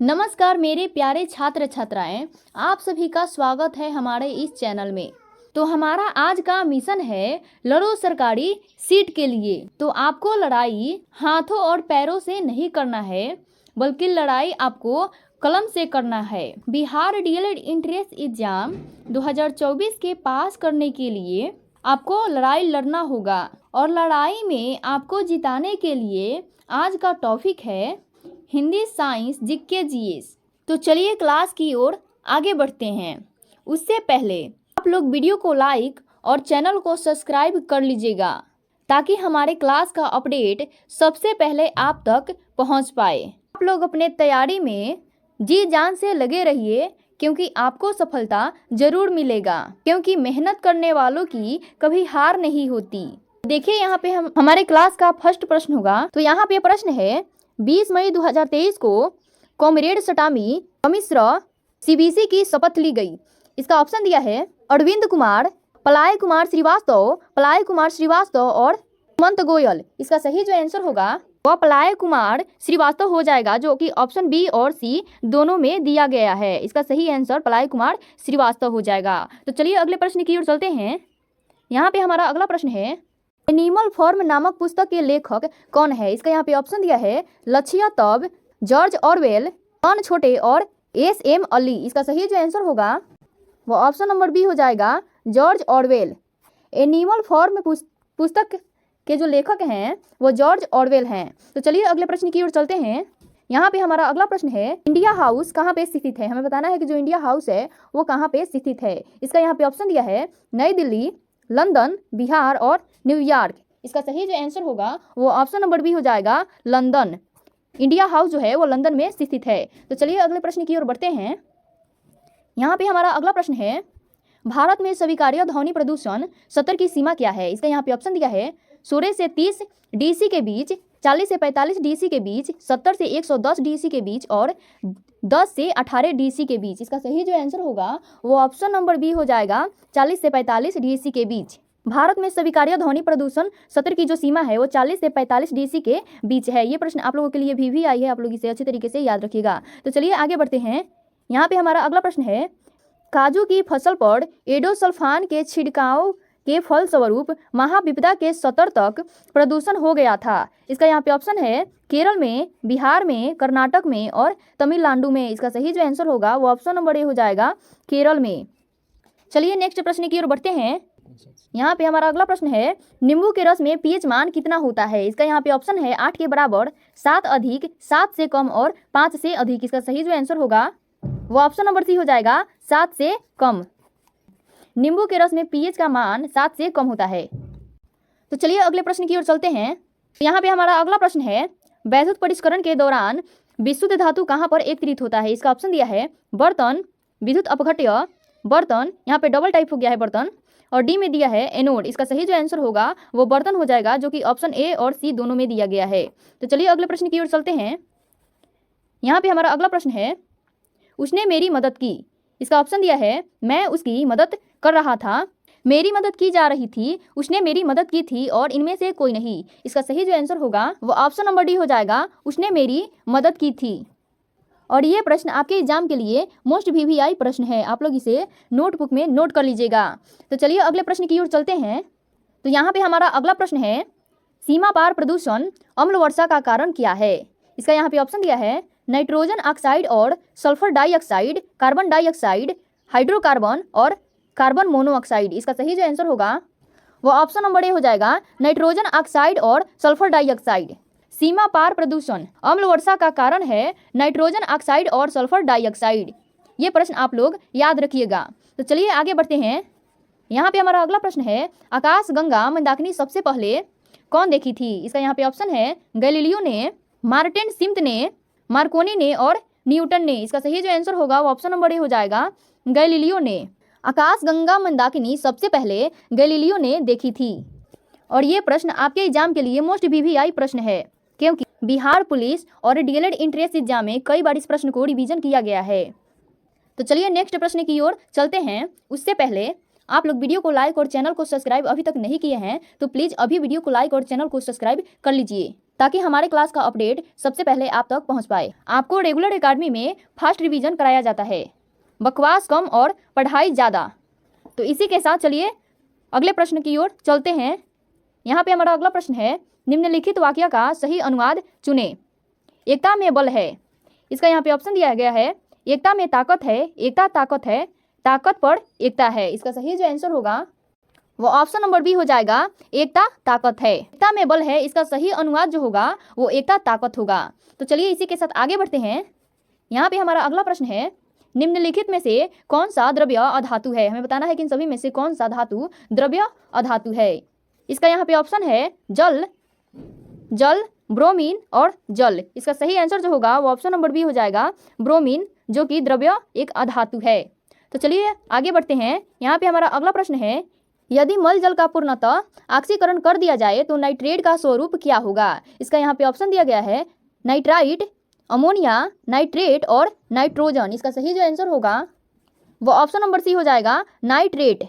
नमस्कार मेरे प्यारे छात्र छात्राएं, आप सभी का स्वागत है हमारे इस चैनल में। तो हमारा आज का मिशन है लड़ो सरकारी सीट के लिए। तो आपको लड़ाई हाथों और पैरों से नहीं करना है, बल्कि लड़ाई आपको कलम से करना है। बिहार डीएलएड एंट्रेंस एग्जाम 2024 के पास करने के लिए आपको लड़ाई लड़ना होगा और लड़ाई में आपको जिताने के लिए आज का टॉपिक है हिंदी, साइंस, जीके, जीएस। तो चलिए क्लास की ओर आगे बढ़ते हैं। उससे पहले आप लोग वीडियो को लाइक और चैनल को सब्सक्राइब कर लीजिएगा, ताकि हमारे क्लास का अपडेट सबसे पहले आप तक पहुंच पाए। आप लोग अपने तैयारी में जी जान से लगे रहिए, क्योंकि आपको सफलता जरूर मिलेगा, क्योंकि मेहनत करने वालों की कभी हार नहीं होती। देखिए यहाँ पे हमारे क्लास का फर्स्ट प्रश्न होगा। तो यहाँ पे प्रश्न है 20 मई 2023 को कॉमरेड सटामी मिश्र सीबीसी की शपथ ली गई। इसका ऑप्शन दिया है अरविंद कुमार, पलाय कुमार श्रीवास्तव और हेमंत गोयल। इसका सही जो आंसर होगा वह पलाय कुमार श्रीवास्तव हो जाएगा, जो कि ऑप्शन बी और सी दोनों में दिया गया है। इसका सही आंसर पलाय कुमार श्रीवास्तव हो जाएगा। तो चलिए अगले प्रश्न की ओर चलते हैं। यहाँ पे हमारा अगला प्रश्न है एनिमल फॉर्म नामक पुस्तक के लेखक कौन है। इसका यहाँ पे ऑप्शन दिया है लक्ष्य तब, जॉर्ज ऑरवेल, जॉन छोटे और एस.एम. अली। इसका सही जो आंसर होगा वो ऑप्शन नंबर बी हो जाएगा, जॉर्ज ऑरवेल। एनिमल फॉर्म पुस्तक के जो लेखक हैं वो जॉर्ज ऑरवेल हैं। तो चलिए अगले प्रश्न की ओर चलते हैं। यहाँ पे हमारा अगला प्रश्न है इंडिया हाउस कहाँ पे स्थित है। हमें बताना है कि जो इंडिया हाउस है वो कहाँ पे स्थित है। इसका यहाँ पे ऑप्शन दिया है नई दिल्ली, लंदन, बिहार और न्यूयॉर्क। इसका सही जो आंसर होगा वो ऑप्शन नंबर बी हो जाएगा, लंदन। इंडिया हाउस जो है वो लंदन में स्थित है। तो चलिए अगले प्रश्न की ओर बढ़ते हैं। यहाँ पे हमारा अगला प्रश्न है भारत में स्वीकार्य ध्वनि प्रदूषण स्तर की सीमा क्या है। इसका यहाँ पे ऑप्शन दिया है 16 से 30 डीसी के बीच, 40 से 45 डीसी के बीच, 70 से 110 डीसी के बीच और 10 से 18 डीसी के बीच। इसका सही जो आंसर होगा वो ऑप्शन नंबर बी हो जाएगा, 40 से 45 डीसी के बीच। भारत में स्वीकार्य ध्वनि प्रदूषण स्तर की जो सीमा है वो 40 से 45 डीसी के बीच है। ये प्रश्न आप लोगों के लिए भी आई है, आप लोग इसे अच्छे तरीके से याद रखिएगा। तो चलिए आगे बढ़ते हैं। यहाँ पे हमारा अगला प्रश्न है काजू की फसल पर एडोसल्फान के छिड़काव के फलस्वरूप महाविपदा के स्तर तक प्रदूषण हो गया था। इसका यहाँ पे ऑप्शन है केरल में, बिहार में, कर्नाटक में और तमिलनाडु में। इसका सही जो आंसर होगा वो ऑप्शन नंबर ए हो जाएगा, केरल में। चलिए नेक्स्ट प्रश्न की ओर बढ़ते हैं। यहाँ पे हमारा अगला प्रश्न है नींबू के रस में पीएच मान कितना होता है। इसका यहाँ पे ऑप्शन है 8 के बराबर, 7 अधिक, 7 से कम और 5 से अधिक। इसका सही जो आंसर होगा वो ऑप्शन नंबर सी हो जाएगा, 7 से कम। नींबू के रस में पीएच का मान 7 से कम होता है। तो चलिए अगले प्रश्न की ओर चलते हैं। यहाँ पे हमारा अगला प्रश्न है वैद्युत परिष्करण के दौरान विशुद्ध धातु कहाँ पर एकत्रित होता है। इसका ऑप्शन दिया है बर्तन, विद्युत अपघट्य बर्तन, यहाँ पे डबल टाइप हो गया है बर्तन, और डी में दिया है एनोड। इसका सही जो आंसर होगा वो बर्तन हो जाएगा, जो कि ऑप्शन ए और सी दोनों में दिया गया है। तो चलिए अगले प्रश्न की ओर चलते हैं। यहाँ पे हमारा अगला प्रश्न है उसने मेरी मदद की। इसका ऑप्शन दिया है मैं उसकी मदद कर रहा था, मेरी मदद की जा रही थी, उसने मेरी मदद की थी और इनमें से कोई नहीं। इसका सही जो आंसर होगा वो ऑप्शन नंबर डी हो जाएगा, उसने मेरी मदद की थी। और ये प्रश्न आपके एग्जाम के लिए मोस्ट वीवीआई प्रश्न है, आप लोग इसे नोटबुक में नोट कर लीजिएगा। तो चलिए अगले प्रश्न की ओर चलते हैं। तो यहाँ पे हमारा अगला प्रश्न है सीमा पार प्रदूषण अम्ल वर्षा का कारण क्या है। इसका यहाँ पे ऑप्शन दिया है नाइट्रोजन ऑक्साइड और sulphur dioxide, carbon dioxide, hydrocarbon और कार्बन मोनोऑक्साइड। इसका सही जो आंसर होगा वो ऑप्शन नंबर ए हो जाएगा, नाइट्रोजन ऑक्साइड और सल्फर डाइऑक्साइड। सीमा पार प्रदूषण अम्ल वर्षा का कारण है नाइट्रोजन ऑक्साइड और सल्फर डाइऑक्साइड। ये प्रश्न आप लोग याद रखिएगा। तो चलिए आगे बढ़ते हैं। यहाँ पे हमारा अगला प्रश्न है आकाश गंगा मंदाकिनी सबसे पहले कौन देखी थी। इसका यहाँ पे ऑप्शन है गैलीलियो ने, मार्टिन सिम्त ने, मार्कोनी ने और न्यूटन ने। इसका सही जो आंसर होगा वो ऑप्शन नंबर ए हो जाएगा, गैलीलियो ने। आकाश गंगा मंदाकिनी सबसे पहले गैलीलियो ने देखी थी। और ये प्रश्न आपके एग्जाम के लिए मोस्ट वीवीआई प्रश्न है, क्योंकि बिहार पुलिस और डीएलएड एंट्रेंस एग्जाम में कई बार इस प्रश्न को रिवीजन किया गया है। तो चलिए नेक्स्ट प्रश्न की ओर चलते हैं। उससे पहले आप लोग वीडियो को लाइक और चैनल को सब्सक्राइब अभी तक नहीं किए हैं तो प्लीज़ अभी वीडियो को लाइक और चैनल को सब्सक्राइब कर लीजिए। ताकि हमारे क्लास का अपडेट सबसे पहले आप तक पहुंच पाए। आपको रेगुलर एकेडमी में फास्ट रिवीजन कराया जाता है, बकवास कम और पढ़ाई ज़्यादा। तो इसी के साथ चलिए अगले प्रश्न की ओर चलते हैं। यहाँ पे हमारा अगला प्रश्न है, निम्नलिखित वाक्य का सही अनुवाद चुने। एकता में बल है, इसका यहाँ पे ऑप्शन दिया गया है एकता में ताकत है, एकता ताकत है, ताकत पर एकता है। इसका सही जो आंसर होगा वो ऑप्शन नंबर बी हो जाएगा, एकता ताकत है। एकता में बल है, इसका सही अनुवाद जो होगा वो एकता ताकत होगा। तो चलिए इसी के साथ आगे बढ़ते हैं। यहाँ पे हमारा अगला प्रश्न है, निम्नलिखित में से कौन सा द्रव्य अधातु है। हमें बताना है कि इन सभी में से कौन सा धातु द्रव्य अधातु है। इसका यहाँ पे ऑप्शन है जल, जल, ब्रोमीन और जल। इसका सही आंसर जो होगा वो ऑप्शन नंबर बी हो जाएगा, ब्रोमीन, जो कि द्रव्य एक अधातु है। तो चलिए आगे बढ़ते हैं। यहाँ पे हमारा अगला प्रश्न है, यदि मल जल का पूर्णतः ऑक्सीकरण कर दिया जाए तो नाइट्रेट का स्वरूप क्या होगा। इसका यहाँ पे ऑप्शन दिया गया है नाइट्राइट, अमोनिया, नाइट्रेट और नाइट्रोजन। इसका सही जो आंसर होगा वो ऑप्शन नंबर सी हो जाएगा, नाइट्रेट।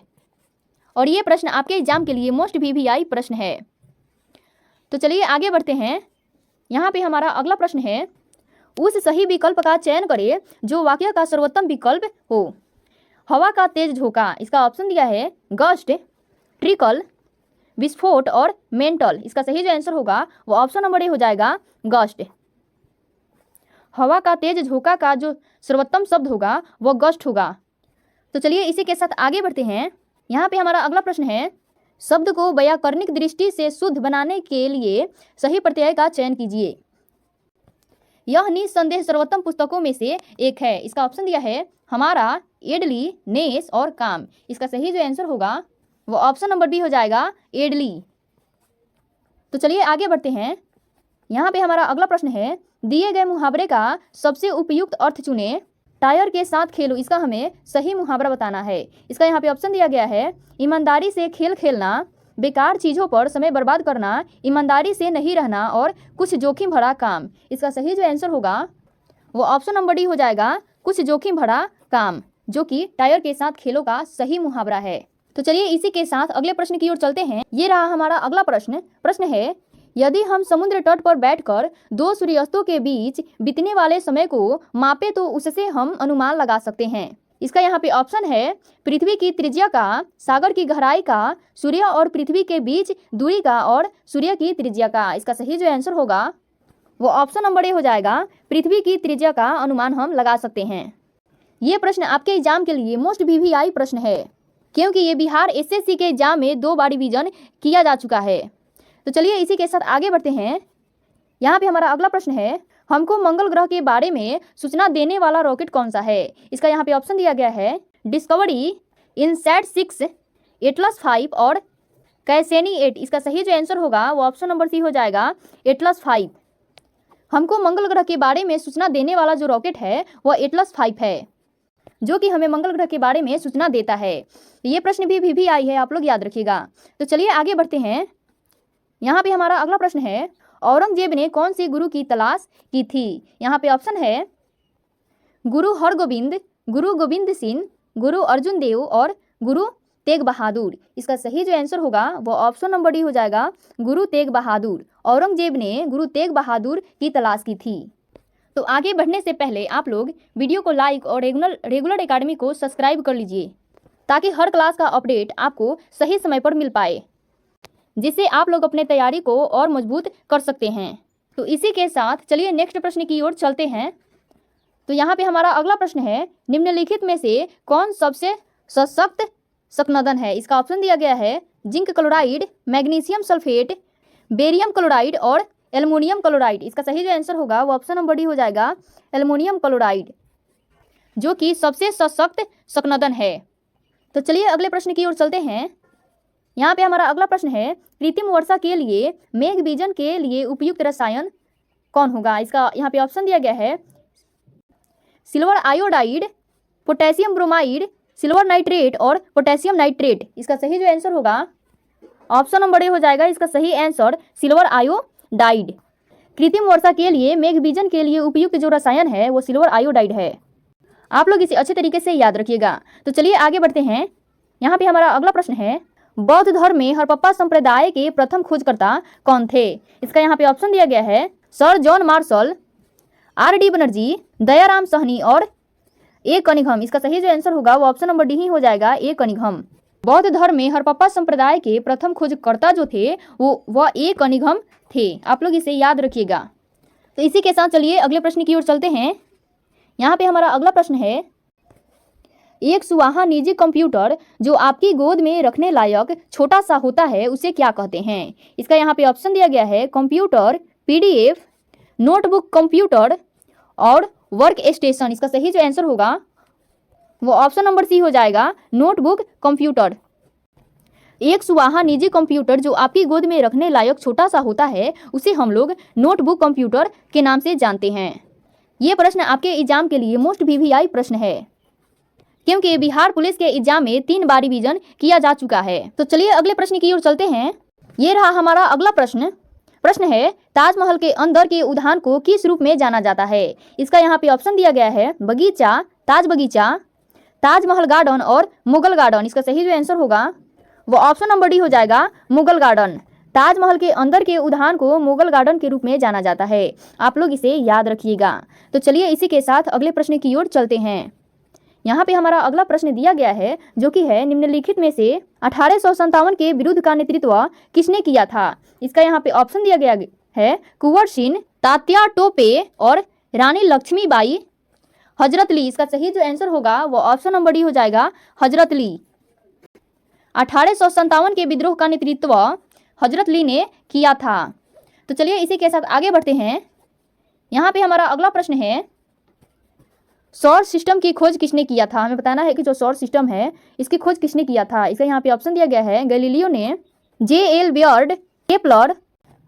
और ये प्रश्न आपके एग्जाम के लिए मोस्ट VVI प्रश्न है। तो चलिए आगे बढ़ते हैं। यहाँ पे हमारा अगला प्रश्न है, उस सही विकल्प का चयन करें जो वाक्य का सर्वोत्तम विकल्प हो। हवा का तेज झोंका, इसका ऑप्शन दिया है गस्ट, ट्रिकल, विस्फोट और मेंटल। इसका सही जो आंसर होगा वो ऑप्शन नंबर ए हो जाएगा, गस्ट। हवा का तेज झोंका का जो सर्वोत्तम शब्द होगा वो गस्ट होगा। तो चलिए इसी के साथ आगे बढ़ते हैं। यहाँ पे हमारा अगला प्रश्न है, शब्द को व्याकरणिक दृष्टि से शुद्ध बनाने के लिए सही प्रत्यय का चयन कीजिए। यह निस्संदेह सर्वोत्तम पुस्तकों में से एक है। इसका ऑप्शन दिया है हमारा, एडली, नेस और काम। इसका सही जो आंसर होगा वो ऑप्शन नंबर बी हो जाएगा, एडली। तो चलिए आगे बढ़ते हैं। यहाँ पे हमारा अगला प्रश्न है, दिए गए मुहावरे का सबसे उपयुक्त अर्थ चुने। टायर के साथ खेलो, इसका हमें सही मुहावरा बताना है। इसका यहाँ पे ऑप्शन दिया गया है, ईमानदारी से खेल खेलना, बेकार चीज़ों पर समय बर्बाद करना, ईमानदारी से नहीं रहना और कुछ जोखिम भरा काम। इसका सही जो आंसर होगा वो ऑप्शन नंबर डी हो जाएगा, कुछ जोखिम भरा काम, जो कि टायर के साथ खेलो का सही मुहावरा है। तो चलिए इसी के साथ अगले प्रश्न की ओर चलते हैं। ये रहा हमारा अगला प्रश्न है, यदि हम समुद्र तट पर बैठकर दो सूर्यास्तों के बीच बीतने वाले समय को मापे तो उससे हम अनुमान लगा सकते हैं। इसका यहाँ पे ऑप्शन है, पृथ्वी की त्रिज्या का, सागर की गहराई का, सूर्य और पृथ्वी के बीच दूरी का और सूर्य की त्रिज्या का। इसका सही जो आंसर होगा वो ऑप्शन नंबर ए हो जाएगा, पृथ्वी की त्रिज्या का अनुमान हम लगा सकते हैं। ये प्रश्न आपके एग्जाम के लिए मोस्ट VVI प्रश्न है, क्योंकि ये बिहार SSC के एग्जाम में 2 बार रिवीजन किया जा चुका है। तो चलिए इसी के साथ आगे बढ़ते हैं। यहाँ पे हमारा अगला प्रश्न है, हमको मंगल ग्रह के बारे में सूचना देने वाला रॉकेट कौन सा है। इसका यहाँ पे ऑप्शन दिया गया है, डिस्कवरी, इनसैट 6, एटलस 5 और कैसेनी 8। इसका सही जो आंसर होगा वो ऑप्शन नंबर सी हो जाएगा, एटलस 5। हमको मंगल ग्रह के बारे में सूचना देने वाला जो रॉकेट है वो एटलस 5 है, जो कि हमें मंगल ग्रह के बारे में सूचना देता है। ये प्रश्न भी VVI है, आप लोग याद रखिएगा। तो चलिए आगे बढ़ते हैं। यहाँ पे हमारा अगला प्रश्न है, औरंगजेब ने कौन से गुरु की तलाश की थी। यहाँ पे ऑप्शन है, गुरु हरगोविंद, गुरु गोविंद सिंह, गुरु अर्जुन देव और गुरु तेग बहादुर। इसका सही जो आंसर होगा वो ऑप्शन नंबर डी हो जाएगा, गुरु तेग बहादुर। औरंगजेब ने गुरु तेग बहादुर की तलाश की थी। तो आगे बढ़ने से पहले आप लोग वीडियो को लाइक और रेगुलर एकेडमी को सब्सक्राइब कर लीजिए, ताकि हर क्लास का अपडेट आपको सही समय पर मिल पाए, जिससे आप लोग अपने तैयारी को और मजबूत कर सकते हैं। तो इसी के साथ चलिए नेक्स्ट प्रश्न की ओर चलते हैं। तो यहाँ पे हमारा अगला प्रश्न है, निम्नलिखित में से कौन सबसे सशक्त संघनन है। इसका ऑप्शन दिया गया है, zinc chloride, magnesium sulphate, barium chloride और एल्युमिनियम क्लोराइड। इसका सही जो आंसर होगा वो ऑप्शन नंबर डी हो जाएगा, एल्युमिनियम क्लोराइड, जो कि सबसे सशक्त संघनन है। तो चलिए अगले प्रश्न की ओर चलते हैं। यहाँ पे हमारा अगला प्रश्न है, कृत्रिम वर्षा के लिए मेघ बीजन के लिए उपयुक्त रसायन कौन होगा। इसका यहाँ पे ऑप्शन दिया गया है, silver iodide, potassium bromide, silver nitrate और पोटेशियम नाइट्रेट। इसका सही जो आंसर होगा ऑप्शन नंबर ए हो जाएगा, इसका सही आंसर सिल्वर आयोडाइड। कृत्रिम वर्षा के लिए मेघ बीजन के लिए उपयुक्त जो रसायन है वो सिल्वर आयोडाइड है। आप लोग इसे अच्छे तरीके से याद रखिएगा। तो चलिए आगे बढ़ते हैं। यहाँ पे हमारा अगला प्रश्न है, बौद्ध धर्म में हरप्पा संप्रदाय के प्रथम खोजकर्ता कौन थे? इसका यहाँ पे ऑप्शन दिया गया है sir John Marshall, R.D. Banerjee, Dayaram Sahni और ए कनिंघम। इसका सही जो आंसर होगा वो ऑप्शन नंबर डी ही हो जाएगा, ए कनिंघम। बौद्ध धर्म में हरप्पा संप्रदाय के प्रथम खोजकर्ता जो थे वह ए कनिंघम थे। आप लोग इसे याद रखिएगा। तो इसी के साथ चलिए अगले प्रश्न की ओर चलते हैं। यहाँ पे हमारा अगला प्रश्न है, एक सुहाना निजी कंप्यूटर जो आपकी गोद में रखने लायक छोटा सा होता है उसे क्या कहते हैं? इसका यहाँ पे ऑप्शन दिया गया है कंप्यूटर, PDF, नोटबुक कंप्यूटर और वर्क स्टेशन। इसका सही जो आंसर होगा वो ऑप्शन नंबर सी हो जाएगा, नोटबुक कंप्यूटर। एक सुहाना निजी कंप्यूटर जो आपकी गोद में रखने लायक छोटा सा होता है उसे हम लोग नोटबुक कंप्यूटर के नाम से जानते हैं। ये प्रश्न आपके एग्जाम के लिए मोस्ट VVI प्रश्न है, क्योंकि बिहार पुलिस के एग्जाम में 3 बार रिवीजन किया जा चुका है। तो चलिए अगले प्रश्न की ओर चलते हैं। ये रहा हमारा अगला प्रश्न। प्रश्न है, ताजमहल के अंदर के उद्यान को किस रूप में जाना जाता है? इसका यहाँ पे ऑप्शन दिया गया है बगीचा, ताज बगीचा, ताजमहल गार्डन और मुगल गार्डन। इसका सही जो आंसर होगा वो ऑप्शन नंबर डी हो जाएगा, मुगल गार्डन। ताजमहल के अंदर के उद्यान को मुगल गार्डन के रूप में जाना जाता है। आप लोग इसे याद रखिएगा। तो चलिए इसी के साथ अगले प्रश्न की ओर चलते हैं। यहाँ पे हमारा अगला प्रश्न दिया गया है जो कि है, निम्नलिखित में से 1857 के विरुद्ध का नेतृत्व किसने किया था? इसका यहाँ पे ऑप्शन दिया गया है कुंवर सिंह, तात्या टोपे और रानी लक्ष्मीबाई, हजरत ली। इसका सही जो आंसर होगा वो ऑप्शन नंबर डी हो जाएगा, हजरत ली। 1857 के विद्रोह का नेतृत्व हजरत ली ने किया था। तो चलिए इसी के साथ आगे बढ़ते हैं। यहाँ पे हमारा अगला प्रश्न है, सौर सिस्टम की खोज किसने किया था? हमें बताना है कि जो सौर सिस्टम है इसकी खोज किसने किया था। इसका यहाँ पे ऑप्शन दिया गया है गैलीलियो ने, J.L. Beard, Kepler,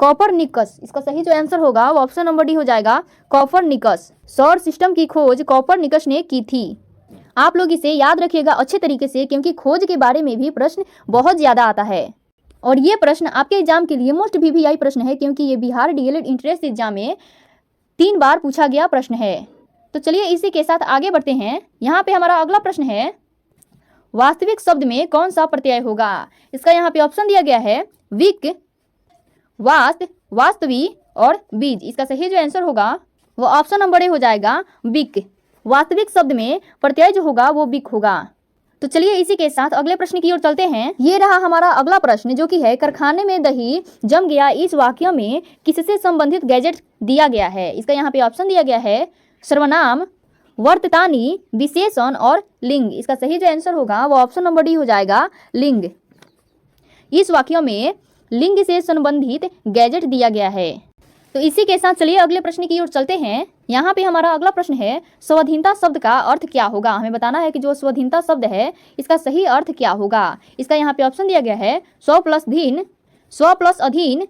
Copernicus. इसका सही जो आंसर होगा वो ऑप्शन नंबर डी हो जाएगा, कॉपरनिकस। सौर सिस्टम की खोज कॉपरनिकस ने की थी। आप लोग इसे याद रखिएगा अच्छे तरीके से, क्योंकि खोज के बारे में भी प्रश्न बहुत ज्यादा आता है और ये प्रश्न आपके एग्जाम के लिए मोस्ट VVI प्रश्न है, क्योंकि ये बिहार DLED इंट्रेंस एग्जाम में 3 बार पूछा गया प्रश्न है। तो चलिए इसी के साथ आगे बढ़ते हैं। यहाँ पे हमारा अगला प्रश्न है, वास्तविक शब्द में कौन सा प्रत्यय होगा? इसका यहाँ पे ऑप्शन दिया गया है विक, वास्त, वास्तवी और बीज। इसका सही जो आंसर होगा वो ऑप्शन नंबर ए हो जाएगा, विक। वास्तविक शब्द में प्रत्यय जो होगा वो विक होगा। तो चलिए इसी के साथ अगले प्रश्न की ओर चलते हैं। ये रहा हमारा अगला प्रश्न जो कि है, कारखाने में दही जम गया इस वाक्य में किससे संबंधित गैजेट दिया गया है? इसका यहाँ पे ऑप्शन दिया गया है सर्वनाम, वर्ततानी, विशेषण और लिंग। इसका सही जो आंसर होगा वो ऑप्शन नंबर डी हो जाएगा, लिंग। इस वाक्य में लिंग से संबंधित गैजेट दिया गया है। तो इसी के साथ चलिए अगले प्रश्न की ओर चलते हैं। यहाँ पे हमारा अगला प्रश्न है, स्वाधीनता शब्द का अर्थ क्या होगा? हमें बताना है कि जो स्वाधीनता शब्द है इसका सही अर्थ क्या होगा। इसका यहाँ पे ऑप्शन दिया गया है स्व प्लस धीन, स्व प्लस अधीन,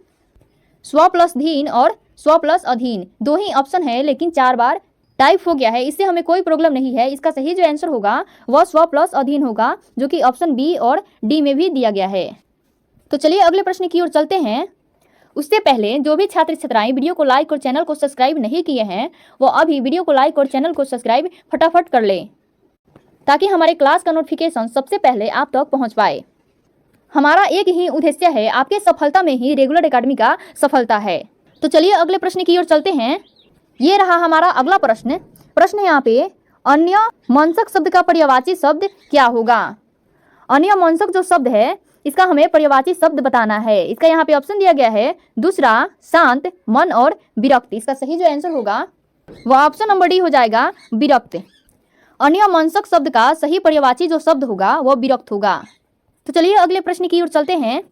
स्व प्लस धीन और स्व प्लस अधीन। 2 ही ऑप्शन है लेकिन 4 बार टाइप हो गया है, इससे हमें कोई प्रॉब्लम नहीं है। इसका सही जो आंसर होगा वह स्व प्लस अधीन होगा, जो कि ऑप्शन बी और डी में भी दिया गया है। तो चलिए अगले प्रश्न की ओर चलते हैं। उससे पहले जो भी छात्र छात्राएं वीडियो को लाइक और चैनल को सब्सक्राइब नहीं किए हैं वो अभी वीडियो को लाइक और चैनल को सब्सक्राइब फटाफट कर लें, ताकि हमारे क्लास का नोटिफिकेशन सबसे पहले आप तक पहुंच पाए। हमारा एक ही उद्देश्य है, आपके सफलता में ही रेगुलर एकेडमी का सफलता है। तो चलिए अगले प्रश्न की ओर चलते हैं। ये रहा हमारा अगला प्रश्न। प्रश्न यहाँ पे, अन्य मंसक शब्द का पर्यायवाची शब्द क्या होगा? अन्य मंसक जो शब्द है इसका हमें पर्यायवाची शब्द बताना है। इसका यहाँ पे ऑप्शन दिया गया है दूसरा, शांत, मन और विरक्त। इसका सही जो आंसर होगा वो ऑप्शन नंबर डी हो जाएगा, विरक्त। अन्य मंसक शब्द का सही पर्यायवाची जो शब्द होगा वो विरक्त होगा। तो चलिए अगले प्रश्न की ओर चलते हैं।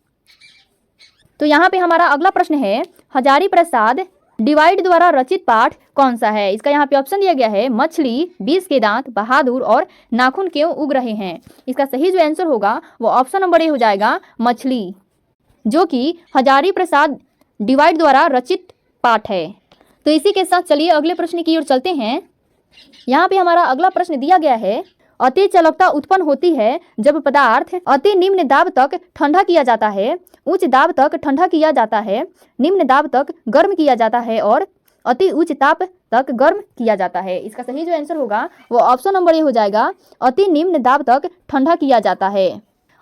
तो यहाँ पे हमारा अगला प्रश्न है, हजारी प्रसाद डिवाइड द्वारा रचित पाठ कौन सा है? इसका यहाँ पे ऑप्शन दिया गया है मछली, 20 के दांत, बहादुर और नाखून क्यों उग रहे हैं। इसका सही जो आंसर होगा वो ऑप्शन नंबर ए हो जाएगा, मछली, जो कि हजारी प्रसाद डिवाइड द्वारा रचित पाठ है। तो इसी के साथ चलिए अगले प्रश्न की ओर चलते हैं। यहाँ पे हमारा अगला प्रश्न दिया गया है, अति चालकता उत्पन्न होती है जब पदार्थ अति निम्न दाब तक ठंडा किया जाता है, उच्च दाब तक ठंडा किया जाता है, निम्न दाब तक गर्म किया जाता है और अति उच्च ताप तक गर्म किया जाता है। इसका सही जो आंसर होगा वो ऑप्शन नंबर ए हो जाएगा, अति निम्न दाब तक ठंडा किया जाता है।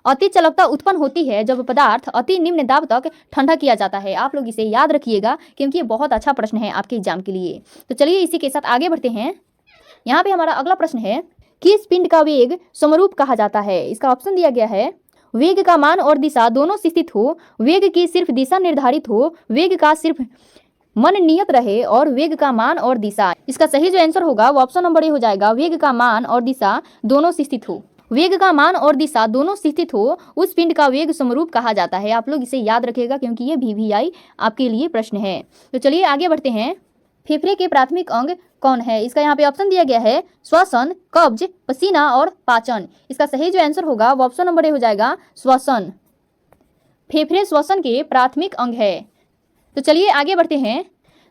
अति चालकता उत्पन्न होती है जब पदार्थ अति निम्न दाब तक ठंडा किया जाता है। आप लोग इसे याद रखिएगा क्योंकि ये बहुत अच्छा प्रश्न है आपके एग्जाम के लिए। तो चलिए इसी के साथ आगे बढ़ते हैं। यहाँ पे हमारा अगला प्रश्न है, किस पिंड का वेग समरूप कहा जाता है? इसका ऑप्शन दिया गया है, वेग का मान और दिशा दोनों से स्थित हो, वेग की सिर्फ दिशा निर्धारित हो, वेग का सिर्फ मन नियत रहे और वेग का मान और दिशा। इसका सही जो आंसर होगा वो ऑप्शन नंबर ए हो जाएगा, वेग का मान और दिशा दोनों से स्थित हो। वेग का मान और दिशा दोनों से स्थित हो उस पिंड का वेग समरूप कहा जाता है। आप लोग इसे याद रखिएगा क्योंकि ये VVI आपके लिए प्रश्न है। तो चलिए आगे बढ़ते हैं। फेफड़े के प्राथमिक अंग कौन है? इसका यहाँ पे ऑप्शन दिया गया है, श्वसन, कब्ज, पसीना और पाचन। इसका सही जो आंसर होगा वो ऑप्शन नंबर ए हो जाएगा, श्वसन। फेफड़े श्वसन के प्राथमिक अंग है। तो चलिए आगे बढ़ते हैं।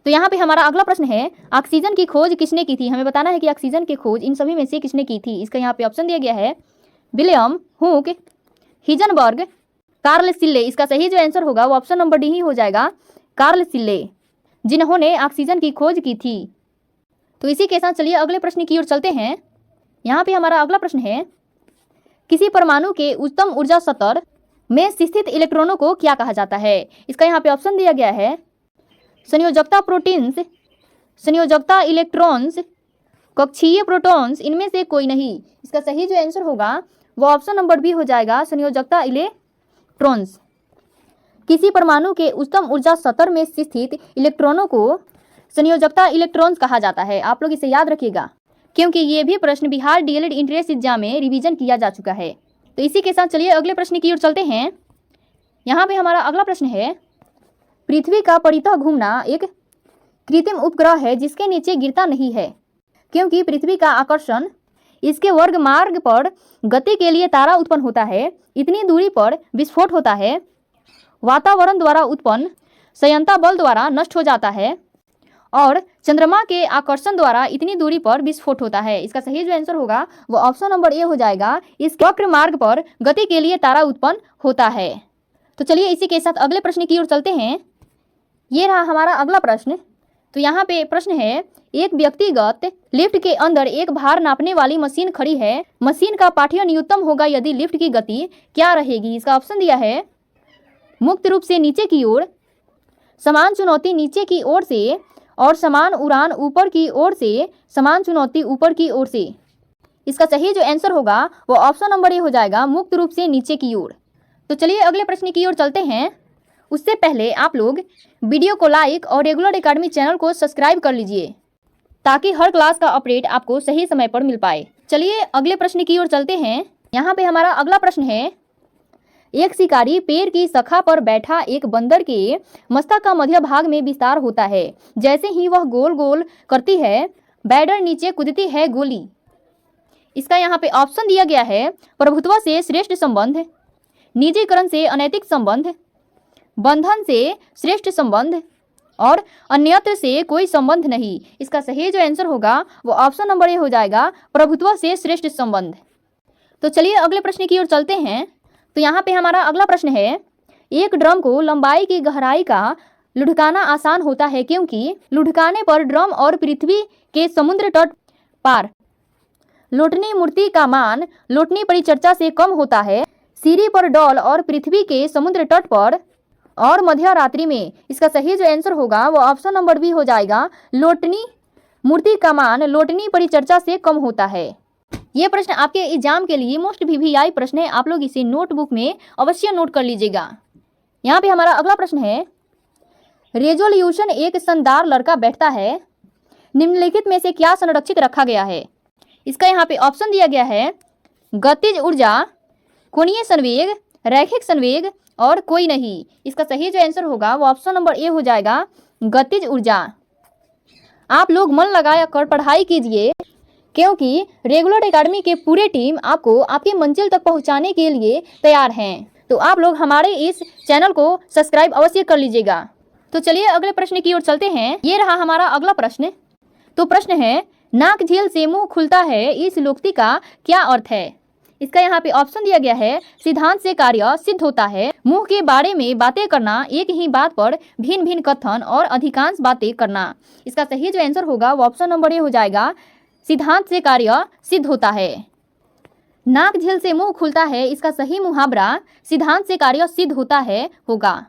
तो यहाँ पे हमारा अगला प्रश्न है, ऑक्सीजन की खोज किसने की थी? हमें बताना है कि ऑक्सीजन की खोज इन सभी में से किसने की थी। इसका यहाँ पे ऑप्शन दिया गया है, William Hook, Heisenberg, Carl Scheele. इसका सही जो आंसर होगा वो ऑप्शन नंबर डी ही हो जाएगा, कार्ल सिल्ले, जिन्होंने ऑक्सीजन की खोज की थी। तो इसी के साथ चलिए अगले प्रश्न की ओर चलते हैं। यहाँ पे हमारा अगला प्रश्न है, किसी परमाणु के उच्चतम ऊर्जा स्तर में स्थित इलेक्ट्रॉनों को क्या कहा जाता है? इसका यहाँ पे ऑप्शन दिया गया है, संयोजकता प्रोटीन्स, संयोजकता इलेक्ट्रॉन्स, कक्षीय प्रोटॉन्स, इनमें से कोई नहीं। इसका सही जो आंसर होगा वो ऑप्शन नंबर बी हो जाएगा, संयोजकता इलेक्ट्रॉन्स। किसी परमाणु के उच्चतम ऊर्जा स्तर में स्थित इलेक्ट्रॉनों को संयोजकता इलेक्ट्रॉन्स कहा जाता है। आप लोग इसे याद रखिएगा क्योंकि ये भी प्रश्न बिहार DLED इंट्रेंस एग्जाम में रिवीजन किया जा चुका है। तो इसी के साथ चलिए अगले प्रश्न की ओर चलते हैं। यहाँ पे हमारा अगला प्रश्न है, पृथ्वी का परितः घूमना एक कृत्रिम उपग्रह है जिसके नीचे गिरता नहीं है, क्योंकि पृथ्वी का आकर्षण इसके वर्ग मार्ग पर गति के लिए तारा उत्पन्न होता है, इतनी दूरी पर विस्फोट होता है, वातावरण द्वारा उत्पन्न संयंता बल द्वारा नष्ट हो जाता है और चंद्रमा के आकर्षण द्वारा इतनी दूरी पर विस्फोट होता है। इसका सही जो आंसर होगा वो ऑप्शन नंबर ए हो जाएगा, इस वक्र मार्ग पर गति के लिए तारा उत्पन्न होता है। तो चलिए इसी के साथ अगले प्रश्न की ओर चलते हैं। ये रहा हमारा अगला प्रश्न। तो यहाँ पे प्रश्न है, एक व्यक्तिगत लिफ्ट के अंदर एक भार नापने वाली मशीन खड़ी है, मशीन का पाठ्य न्यूनतम होगा यदि लिफ्ट की गति क्या रहेगी? इसका ऑप्शन दिया है, मुक्त रूप से नीचे की ओर, समान चुनौती नीचे की ओर से और समान उड़ान ऊपर की ओर से, समान चुनौती ऊपर की ओर से। इसका सही जो आंसर होगा वो ऑप्शन नंबर ए हो जाएगा, मुक्त रूप से नीचे की ओर। तो चलिए अगले प्रश्न की ओर चलते हैं। उससे पहले आप लोग वीडियो को लाइक और रेगुलर एकेडमी चैनल को सब्सक्राइब कर लीजिए ताकि हर क्लास का अपडेट आपको सही समय पर मिल पाए। चलिए अगले प्रश्न की ओर चलते हैं। यहाँ पे हमारा अगला प्रश्न है, एक शिकारी पेड़ की शाखा पर बैठा एक बंदर के मस्तक का मध्य भाग में विस्तार होता है, जैसे ही वह गोल गोल करती है बैडर नीचे कूदती है गोली। इसका यहाँ पे ऑप्शन दिया गया है, प्रभुत्व से श्रेष्ठ संबंध, निजीकरण से अनैतिक संबंध, बंधन से श्रेष्ठ संबंध और अन्यत्र से कोई संबंध नहीं। इसका सही जो आंसर होगा वो ऑप्शन नंबर ए हो जाएगा, प्रभुत्व से श्रेष्ठ संबंध। तो चलिए अगले प्रश्न की ओर चलते हैं। तो यहाँ पे हमारा अगला प्रश्न है, एक ड्रम को लंबाई की गहराई का लुढ़काना आसान होता है क्योंकि लुढ़काने पर ड्रम और पृथ्वी के समुद्र तट पार लोटनी मूर्ति का मान लोटनी परिचर्चा से कम होता है, सीरी पर डॉल और पृथ्वी के समुद्र तट पर और मध्य रात्रि में। इसका सही जो आंसर होगा वो ऑप्शन नंबर बी हो जाएगा, लोटनी मूर्ति का मान लोटनी परिचर्चा से कम होता है। ये प्रश्न आपके एग्जाम के लिए मोस्ट VVI प्रश्न है, आप लोग इसे नोटबुक में अवश्य नोट कर लीजिएगा। यहाँ पे हमारा अगला प्रश्न है, रेजोल्यूशन एक शानदार लड़का बैठता है, निम्नलिखित में से क्या संरक्षित रखा गया है? इसका यहाँ पे ऑप्शन दिया गया है, गतिज ऊर्जा, कोणीय संवेग, रैखिक संवेग और कोई नहीं। इसका सही जो आंसर होगा वो ऑप्शन नंबर ए हो जाएगा, गतिज ऊर्जा। आप लोग मन लगा कर पढ़ाई कीजिए क्योंकि रेगुलर एकेडमी के पूरे टीम आपको आपकी मंजिल तक पहुंचाने के लिए तैयार हैं। तो आप लोग हमारे इस चैनल को सब्सक्राइब अवश्य कर लीजिएगा। तो चलिए अगले प्रश्न की ओर चलते हैं। ये रहा हमारा अगला प्रश्न। तो प्रश्न है, नाक झील से मुंह खुलता है, इस लोकोक्ति का क्या अर्थ है? इसका यहाँ पे ऑप्शन दिया गया है, सिद्धांत से कार्य सिद्ध होता है, मुंह के बारे में बातें करना, एक ही बात पर भिन्न भिन्न कथन और अधिकांश बातें करना। इसका सही जो आंसर होगा वो ऑप्शन नंबर ए हो जाएगा, सिद्धांत से कार्य सिद्ध होता है। नाक झील से मुंह खुलता है, इसका सही मुहावरा सिद्धांत से कार्य सिद्ध होता है होगा।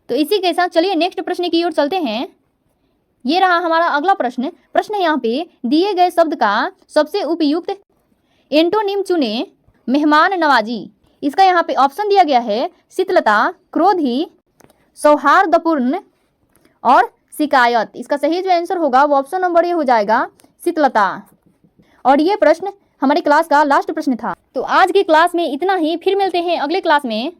तो इसी के साथ चलिए नेक्स्ट प्रश्न की ओर चलते हैं। ये रहा हमारा अगला प्रश्न। प्रश्न है यहाँ पे, दिए गए शब्द का सबसे उपयुक्त एंटोनिम चुने। मेहमान नवाजी, इसका यहाँ पे ऑप्शन दिया गया है शीतलता, क्रोधी, सौहार्दपूर्ण और शिकायत। इसका सही जो आंसर होगा वो ऑप्शन नंबर ए हो जाएगा, शीतलता। और ये प्रश्न हमारी क्लास का लास्ट प्रश्न था। तो आज की क्लास में इतना ही, फिर मिलते हैं अगले क्लास में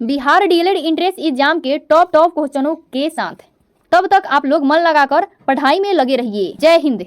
बिहार डीएलएड एंट्रेंस एग्जाम के टॉप क्वेश्चनों के साथ। तब तक आप लोग मन लगाकर पढ़ाई में लगे रहिए। जय हिंद।